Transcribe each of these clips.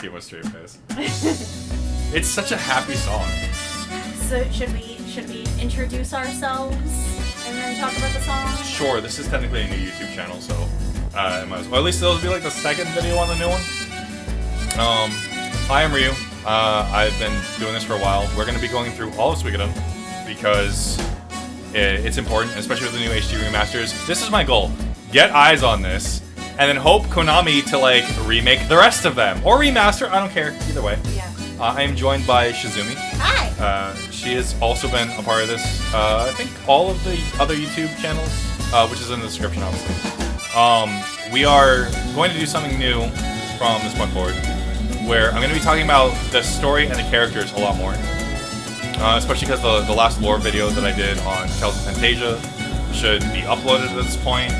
Team with straight face. It's such a happy song. So should we introduce ourselves and then talk about the song? Sure, this is technically a new YouTube channel, so I might as well. At least it'll be like the second video on the new one. Hi, I'm Ryu. I've been doing this for a while. We're going to be going through all of Suikoden because it's important, especially with the new HD remasters. This is my goal. Get eyes on this, and then hope Konami to like remake the rest of them. Or remaster, I don't care, either way. Yeah. I am joined by Shizumi. Hi! She has also been a part of this, I think all of the other YouTube channels, which is in the description, obviously. We are going to do something new from this point forward, where I'm going to be talking about the story and the characters a lot more. Especially because the last lore video that I did on Tales of Fantasia should be uploaded at this point.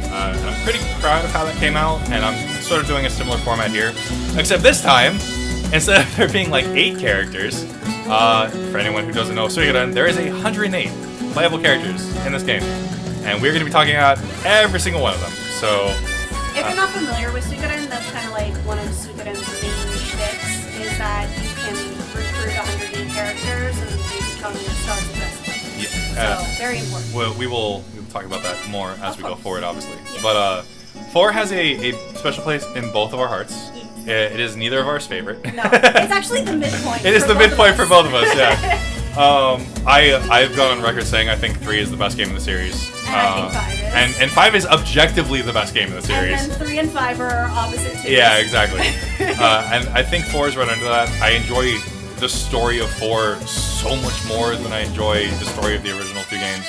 And I'm pretty proud of how that came out, and I'm sort of doing a similar format here. Except this time, instead of there being like 8 characters, for anyone who doesn't know Suikoden, there is 108 playable characters in this game. And we're going to be talking about every single one of them. So, if you're not familiar with Suikoden, that's kind of like one of Suikoden's main shticks, is that you can recruit 108 characters and you become your stars of wrestling. Yeah. So, very important. Well, we will talk about that more as we go forward, obviously. Yes. But 4 has a special place in both of our hearts. Yes. It is neither of ours favorite. No, it's actually the midpoint. It is the midpoint for both of us, yeah. I've gone on record saying I think 3 is the best game in the series. And I think 5 is. And 5 is objectively the best game in the series. And then 3 and 5 are opposite twos. Yeah, exactly. And I think 4 is right under that. I enjoy the story of 4 so much more than I enjoy the story of the original 2 games.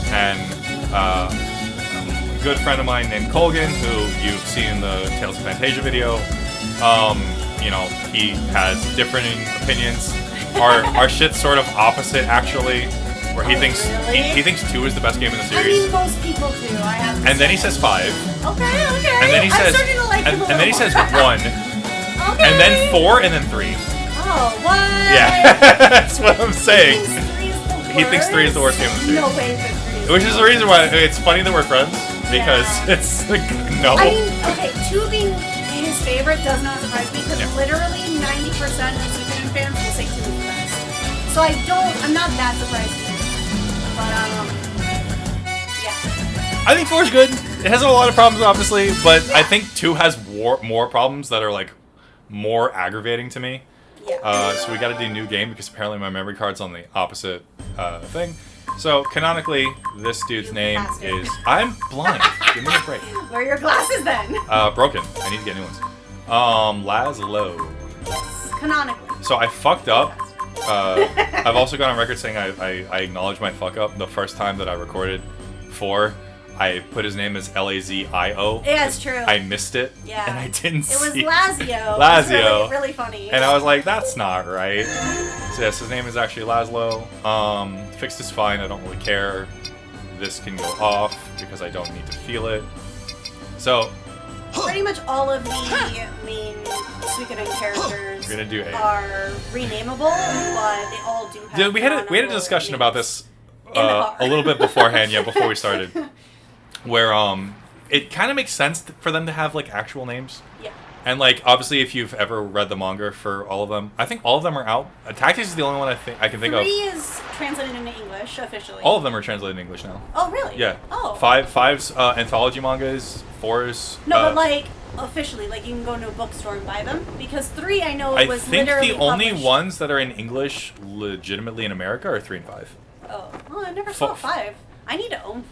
And a good friend of mine named Colgan, who you've seen in the Tales of Fantasia video, you know, he has differing opinions. Our shit's sort of opposite, actually, where he thinks really? he thinks 2 is the best game in the I series. mean, most people do. I have to And then he say. says 5. Okay. And then he I'm says starting to like him a and then he little says more. 1. Okay. And then 4 and then 3. Oh, what? Yeah. That's what I'm saying. He thinks 3 is the worst. He thinks 3 is the worst game in the series. No way that 3 is Which is the reason why it's funny that we're friends, because it's like, no. I mean, okay, 2 being his favorite does not surprise me, because Yeah. literally 90% of Suikoden fans will say 2 is the best. So I'm not that surprised either. But, yeah. I think 4 is good. It has a lot of problems, obviously, but Yeah. I think 2 has more problems that are like more aggravating to me. Yeah. So we got to do new game because apparently my memory card's on the opposite thing. So canonically, this dude's name Bastard. is. I'm blind. Give me a break. Where are your glasses then? Broken. I need to get new ones. Laszlo. Yes, canonically. So I fucked up. I've also gone on record saying I acknowledged my fuck up the first time that I recorded 4. I put his name as Lazio. Yeah, it's true. I missed it. Yeah. And I didn't see. It was Lazio. Lazio. It's really, really funny. And I was like, that's not right. So yes, his name is actually Laszlo. Fixed is fine. I don't really care. This can go off because I don't need to feel it. So pretty much all of the main Suikoden characters we're gonna do are renameable, but they all do have. yeah, we had a canonical discussion names. about this In the car. a little bit beforehand, yeah, before we started, where it kind of makes sense for them to have like actual names. Yeah. And like obviously, if you've ever read the manga for all of them, I think all of them are out. Tactics is the only one I can think 3 of. is translated into English officially. All of them are translated in English now. Oh really? Yeah. Oh. Five's anthology mangas. 4's. No, but like officially, like you can go to a bookstore and buy them because 3 I know I was think literally the only published- ones that are in English legitimately in America are 3 and 5. Oh, well, I never saw 5. I need to own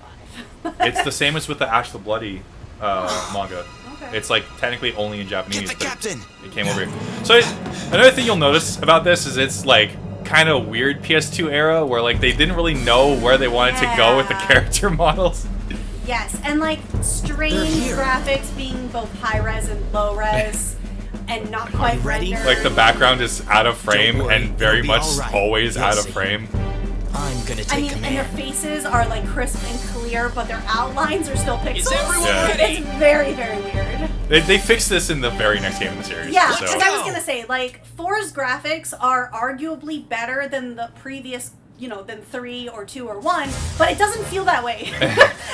5. It's the same as with the Ash the Bloody manga. Okay. It's like technically only in Japanese. Get the but captain! It came over here. So another thing you'll notice about this is it's like kind of weird PS2 era where like they didn't really know where they wanted to go with the Yeah. character models. Yes, and like strange here. graphics being both high res and low res, and not quite ready? rendered. Like the background is out of frame Don't worry, and very it'll be much all right. always You'll out of see. frame. I'm gonna take I mean, and their command. faces are like crisp and clear, but their outlines are still pixels. Is everyone Yeah. ready? It's very, very weird. They fixed this in the very next game in the series. Yeah, so. because I was gonna say, like, 4's graphics are arguably better than the previous you know, than 3 or 2 or 1, but it doesn't feel that way.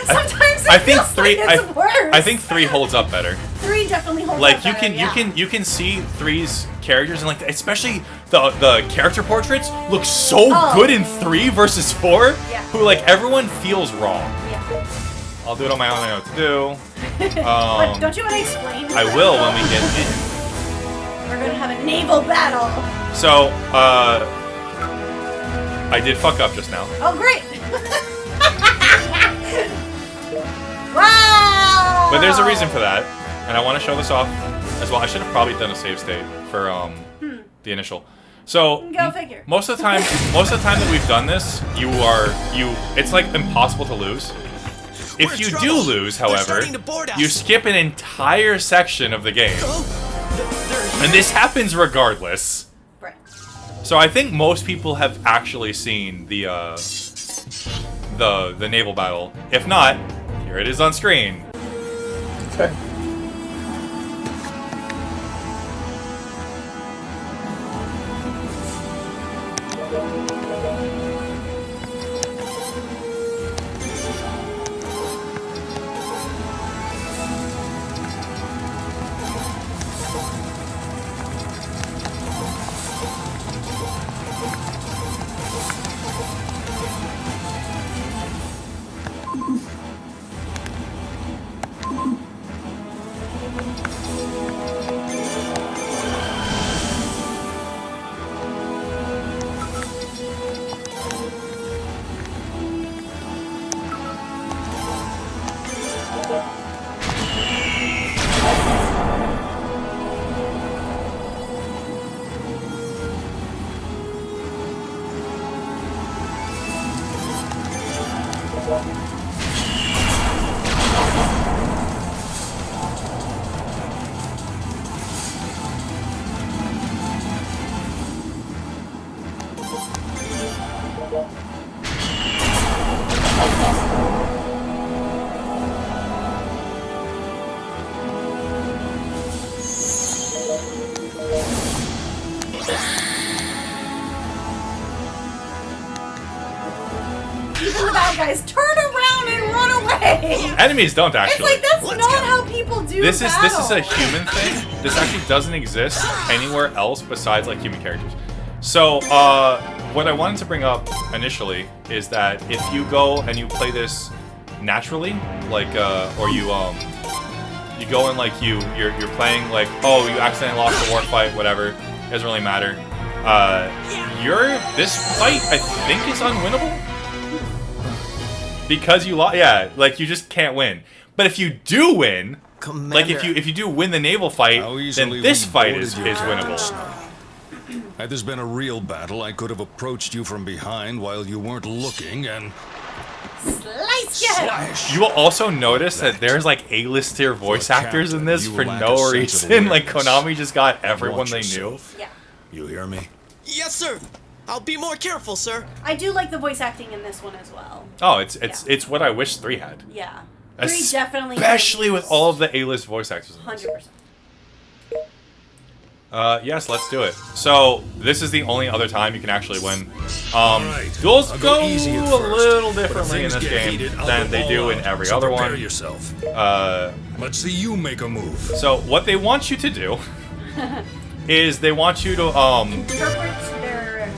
Sometimes I think feels 3. like it's worse. I think 3 holds up better. 3 definitely holds Like up you better, can you can see 3's characters and like especially the character portraits look so good in 3 versus 4. Yeah. Who like everyone feels wrong. Yeah. I'll do it on my own. I know what to do. But don't you want to explain? I will when we get in. We're gonna have a naval battle. So, I did fuck up just now. Oh, great! Wow! But there's a reason for that, and I want to show this off as well. I should have probably done a save state for the initial. So Go figure. most of the time that we've done this, it's like impossible to lose. If you do lose, however, you skip an entire section of the game, and this happens regardless. Right. So I think most people have actually seen the naval battle. If not, here it is on screen. Okay. Even the bad guys turn around and run away. Enemies don't actually. It's like that's not how people do This is battle. a human thing. This actually doesn't exist anywhere else besides like human characters. So what I wanted to bring up initially is that if you go and you play this naturally, like or you go and like you're playing like, oh, you accidentally lost a war fight, whatever, it doesn't really matter. This fight I think is unwinnable. Because you lost, yeah, like you just can't win. But if you do win, Commander, like if you do win the naval fight, then this fight is winnable. Had this been a real battle, I could have approached you from behind while you weren't looking and Slice your head off. slash. You will also notice that there's like A-lister voice actors in this You for lack a no sense of reason. Like awareness. Konami just got everyone Watch they knew. yourself. Yeah. You hear me? Yes, sir. I'll be more careful, sir. I do like the voice acting in this one as well. Oh, it's what I wish 3 had. Yeah. 3 definitely. Especially with all of the A-list voice actors. in this. 100%. Yes, let's do it. So this is the only other time you can actually win. Right. Duels I'll go easy at a first, little but if differently in things this get game heated, I'll than go they all do in out, every so other prepare one. yourself. Uh, Let's see you make a move. so what they want you to do is they want you to Interpret their.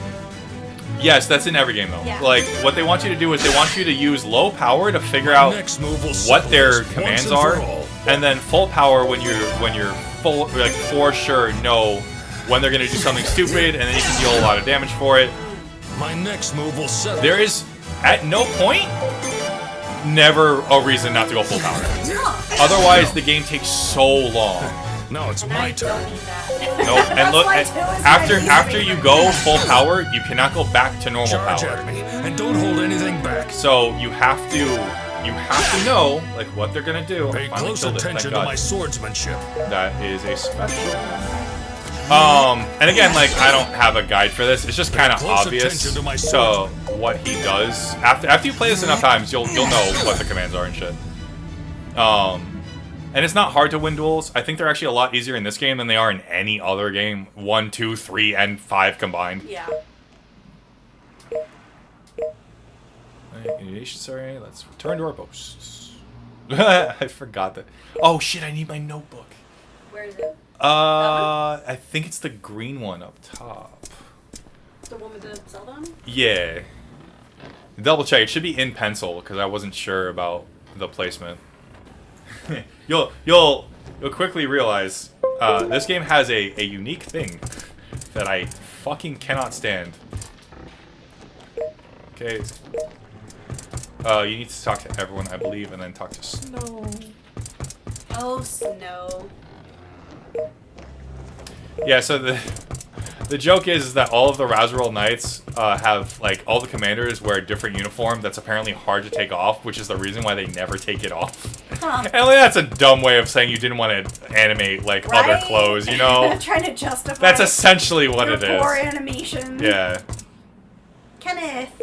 yes, that's in every game though. Yeah. Like what they want you to do is they want you to use low power to figure out Next move will what settle their this once commands and are, for all. and then full power when you're full like for sure know when they're gonna do something stupid, and then you can deal a lot of damage for it. My next move will settle. There is at no point never a reason not to go full power. No. Otherwise, the game takes so long. Now it's I my don't turn. need that. Nope. And look, That's why 2 is after my after least you go full power, you cannot go back to normal Charge power. at me, and don't hold anything back. So you have to know like what they're gonna do. Pay Finally close killed it, thank attention to God. my swordsmanship. That is a special. And again, like I don't have a guide for this. It's just kind of close obvious. attention to my So swordsman. what he does after you play this enough times, you'll know what the commands are and shit. And it's not hard to win duels. I think they're actually a lot easier in this game than they are in any other game. 1, 2, 3, and 5 combined. Yeah. Sorry, let's return to our posts. I forgot that. Oh shit! I need my notebook. Where is it? I think it's the green one up top. The one with the Zelda on? Yeah. Double check. It should be in pencil because I wasn't sure about the placement. You'll quickly realize this game has a unique thing that I fucking cannot stand. Okay. You need to talk to everyone, I believe, and then talk to Snow. Oh, Snow. Yeah, so the joke is that all of the Razorel Knights have, like, all the commanders wear a different uniform that's apparently hard to take off, which is the reason why they never take it off. Huh. And like, that's a dumb way of saying you didn't want to animate, like, Right? other clothes, you know? Trying to justify That's essentially what your it is. poor animation. Yeah. Kenneth.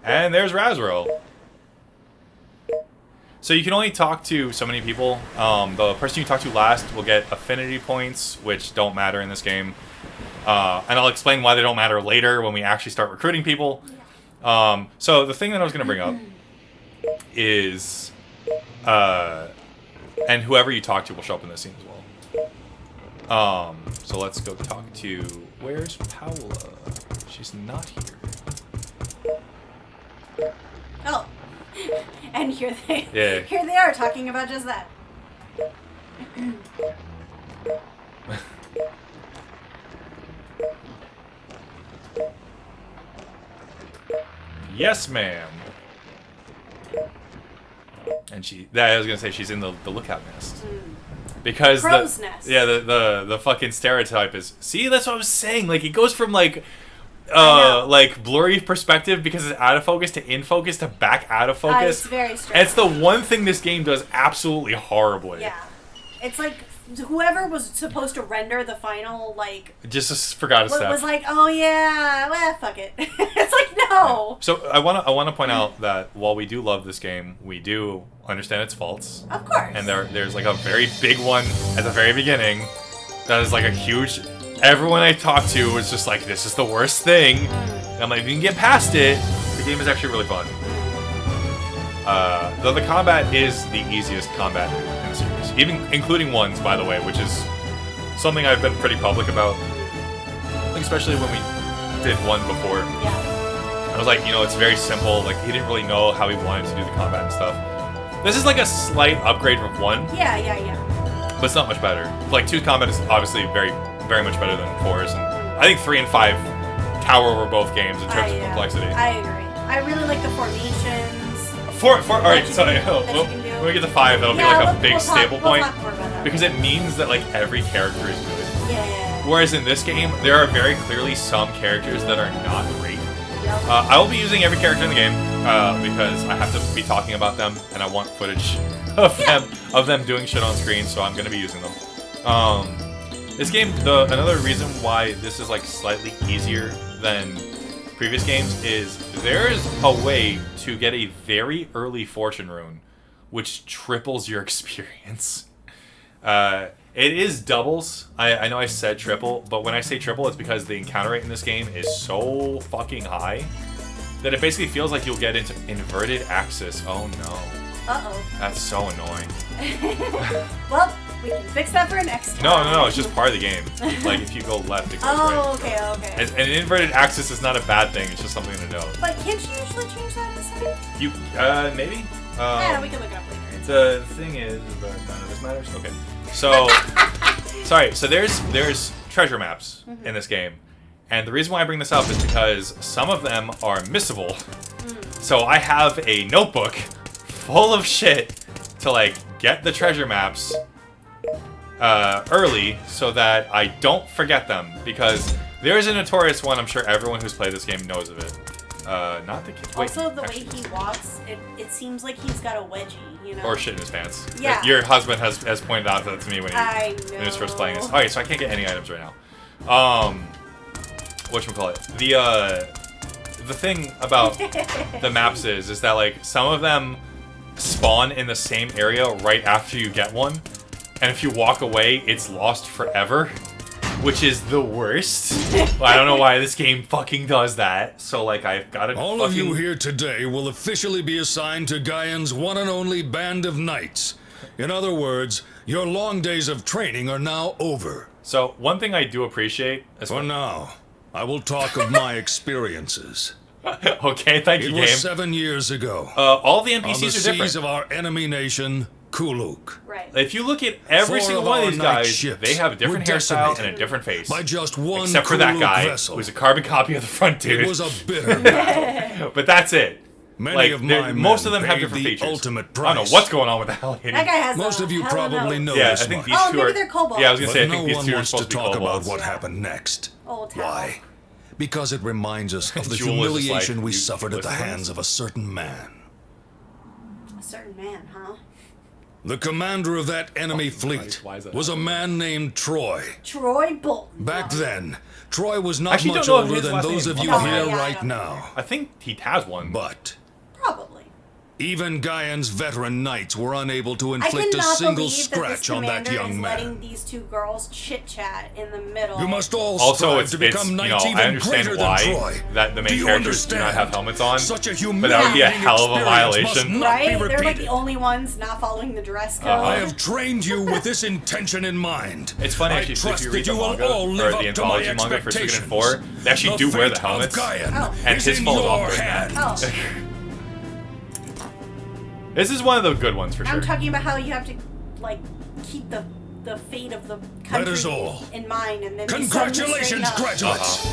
And there's Razorel. So you can only talk to so many people. The person you talk to last will get affinity points, which don't matter in this game. And I'll explain why they don't matter later when we actually start recruiting people. So the thing that I was going to bring up is... and whoever you talk to will show up in this scene as well. So let's go talk to... Where's Paola? She's not here. Oh. And here they are talking about just that. Yes, ma'am. And I was gonna say she's in the lookout nest. Because Crow's nest. Yeah, the fucking stereotype is, see, that's what I was saying. Like, it goes from like blurry perspective because it's out of focus to in focus to back out of focus. It's very strange. And it's the one thing this game does absolutely horribly. Yeah. It's like whoever was supposed to render the final, like... Just forgot a step. Was like, oh yeah, well, fuck it. It's like, no. So I wanna point out that while we do love this game, we do understand its faults. Of course. And there's like a very big one at the very beginning that is like a huge... Everyone I talked to was just like, this is the worst thing. And I'm like, if you can get past it, the game is actually really fun. Though the combat is the easiest combat in the series. Even including ones, by the way, which is something I've been pretty public about. Like, especially when we did one before. Yeah. I was like, it's very simple. Like, he didn't really know how he wanted to do the combat and stuff. This is like a slight upgrade from 1. Yeah. But it's not much better. Like, 2's combat is obviously very, very much better than 4's. And I think 3 and 5 tower over both games in terms of complexity. I agree. I really like the formations. Alright, so when we get to 5, that'll be like a big stable point. We'll talk more about that. Because it means that, like, every character is good. Yeah. Whereas in this game, there are very clearly some characters that are not great. Yep. I will be using every character in the game because I have to be talking about them, and I want footage of them doing shit on screen, so I'm going to be using them. This game, another reason why this is like slightly easier than previous games is there is a way to get a very early fortune rune, which triples your experience. It is doubles. I know I said triple, but when I say triple, it's because the encounter rate in this game is so fucking high that it basically feels like you'll get into inverted axis. Oh no. Uh-oh. That's so annoying. Well, we can fix that for next time. No, it's just part of the game. Like, if you go left, it goes right. Oh, okay. And an inverted axis is not a bad thing, it's just something to know. But can't you usually change that in the settings? You, maybe? Yeah, we can look it up later. The thing is, none of this matters? Okay. So, sorry, so there's treasure maps in this game. And the reason why I bring this up is because some of them are missable. So I have a notebook full of shit to, like, get the treasure maps early so that I don't forget them, because there's a notorious one. I'm sure everyone who's played this game knows of it. Not the kid. Also, the way he walks, it seems like he's got a wedgie, Or shit in his pants. Yeah. Your husband has pointed out that to me when he was first playing this. Alright, so I can't get any items right now. Whatchamacallit? The thing about the maps is that, like, some of them spawn in the same area right after you get one. And if you walk away, it's lost forever. which is the worst. I don't know why this game fucking does that. So like I've got to All of you here today will officially be assigned to Gaian's one and only band of knights. In other words, your long days of training are now over. So one thing I do appreciate is For now, I will talk of my experiences. Okay, thank you, It game. was 7 years ago. All the on the NPCs are seas different. of our enemy nation, Kuluk. Right. If you look at every 4 single of one of our these night guys, ships they have a different were hairstyle decimated and a different face. By just one Except for that Kuluk guy, vessel. who's a carbon copy of the front dude. It was a bitter battle. But that's it. Many Like, of my most of men them have paid different the features. ultimate I don't price. know what's going on with that lady. That guy has Most a of you hell of a probably know Yeah, I this think much. these Oh, two maybe are. they're kobolds. Yeah, I was gonna But say I no think these one two are wants supposed to to be talk about kobolds. what Yeah. happened next. Old town. Why? Because it reminds us of the Jewel is just humiliation like, we you suffered at the listen to hands this? of a certain man. A certain man, huh? The commander of that enemy fleet Christ, why is that was a man named Troy. Troy Bolton. Back then, Troy was not Actually, much don't know older his than last those name. of you Oh, here yeah, I right don't know. now. I think he has one. But Probably. even Gaian's veteran knights were unable to I inflict a cannot single believe that this scratch on that commander young is letting man. these two girls chit chat in the middle. You must all Also, strive it's to become knights I even understand greater why than Troy. that the Do main you characters do not understand? have helmets on. Such a But humiliating that would be a hell of a experience must violation. not Right? be They're like repeated. the only ones not following the dress code. I have trained you with this intention in mind. It's funny I actually, so if trust you that read the you will manga, all or live the up to my anthology manga for Suikoden expectations. 4, they actually do wear the fate of helmets. Gaian Oh. And is his in falls off your during that. hands. Oh, This is one of the good ones for I'm sure. talking about how you have to, like, keep the fate of the country That is all. in mind, and then they suddenly Congratulations, straighten up. graduates!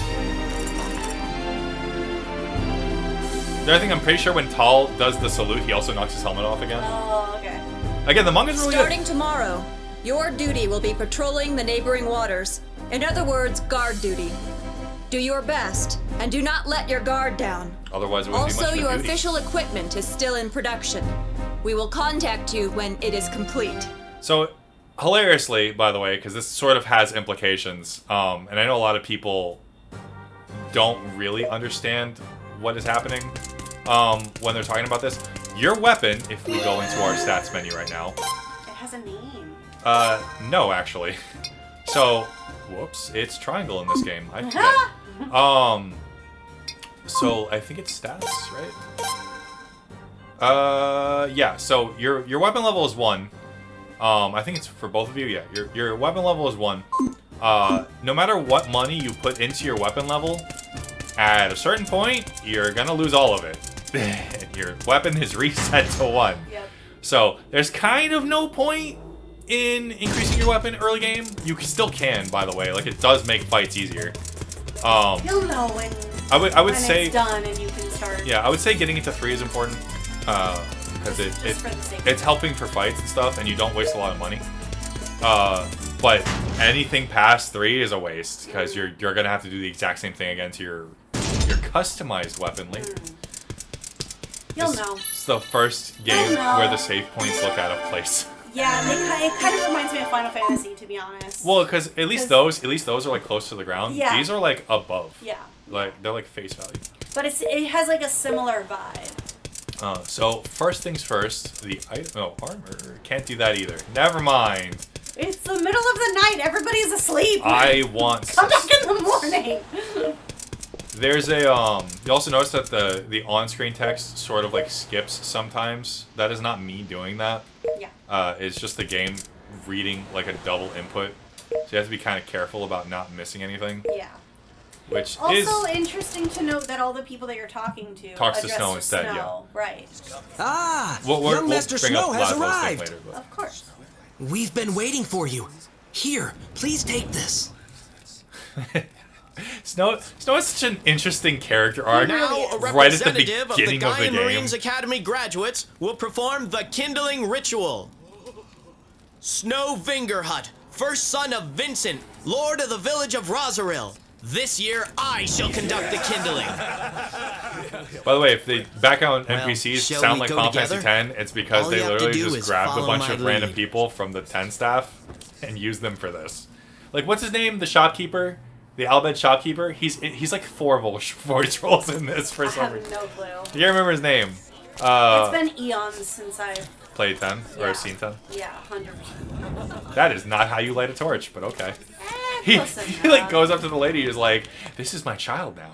The other thing, I'm pretty sure when Tal does the salute, he also knocks his helmet off again. Oh, okay. Again, the manga's really Starting good. tomorrow, your duty will be patrolling the neighboring waters. In other words, guard duty. Do your best, and do not let your guard down. Otherwise, it wouldn't be Also, much of a your duty. official equipment is still in production. We will contact you when it is complete. So, hilariously, by the way, because this sort of has implications, and I know a lot of people don't really understand what is happening when they're talking about this. Your weapon, if we go into our stats menu right now, It has a name. no, actually. So, whoops, it's triangle in this game. I forget. So I think it's stats, right? Yeah. So your weapon level is 1. I think it's for both of you. Yeah. Your weapon level is 1. No matter what money you put into your weapon level, at a certain point, you're gonna lose all of it. Your weapon is reset to 1. Yep. So there's kind of no point in increasing your weapon early game. You still can, by the way. Like, it does make fights easier. You'll know when. I would when say it's done and you can start. yeah, I would say getting it to 3 is important because Just for the sake of it's helping for fights and stuff, and you don't waste a lot of money. But anything past 3 is a waste because you're gonna have to do the exact same thing again to your customized weapon later. You'll This- know. It's the first game know. where the save points look out of place. Yeah, it kind of reminds me of Final Fantasy, to be honest. Well, because at least those are like close to the ground. Yeah. These are like above. Yeah, Like they're like face value. but it has like a similar vibe. So first things first, the item. No, armor. Can't do that either. Never mind. It's the middle of the night. Everybody's asleep. I want. Come back in the morning. There's a You also notice that the on-screen text sort of like skips sometimes. That is not me doing that. Yeah. It's just the game reading like a double input. So you have to be kind of careful about not missing anything. Yeah. Which Also is interesting to note that all the people that you're talking to Talks to address Snow instead, Snow. Right. Ah, we'll young Master bring Snow up has Laszlo's thing arrived. later, but- Of course. We've been waiting for you. Here, please take this. Snow is such an interesting character arc. Now, a right at the representative beginning of of the the Gaian game. Marines Academy graduates will perform the kindling ritual. Snow Vingerhut, first son of Vincent, Lord of the village of Rosaril. This year, I shall conduct the kindling. By the way, if the background Well, NPCs shall sound we like go Final Fantasy together? X, it's because All they you have to literally do just is grabbed a follow bunch my of random lead. people from the 10 staff and used them for this. Like, what's his name? The shopkeeper? The Albed shopkeeper? He's like 4 voice roles in this for I some have reason. no clue. Do you remember his name? It's been eons since I've. Played 10 Yeah. or seen 10? Yeah, 100%. That is not how you light a torch, but okay. he like goes up to the lady. He's like, "This is my child now."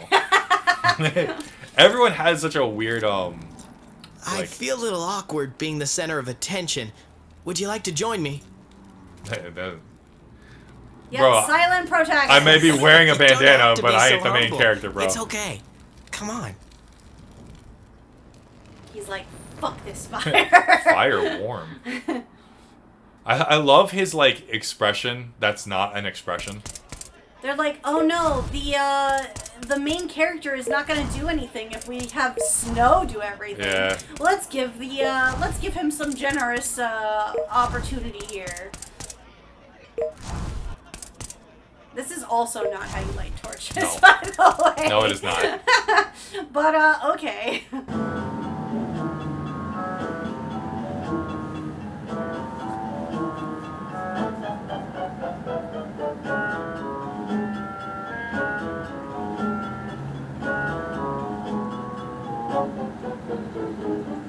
Everyone has such a weird I feel a little awkward being the center of attention. Would you like to join me? Yeah, Bro, silent protagonist. I may be wearing a You don't have bandana, to but be I so ain't the main humble. character, bro. It's okay. Come on. He's like, fuck this fire. Fire warm. I love his like expression. That's not an expression. They're like, oh no, the main character is not gonna do anything if we have Snow do everything. Yeah. Let's give him some generous opportunity here. This is also not how you light torches, No. by the way. No, it is not. But okay.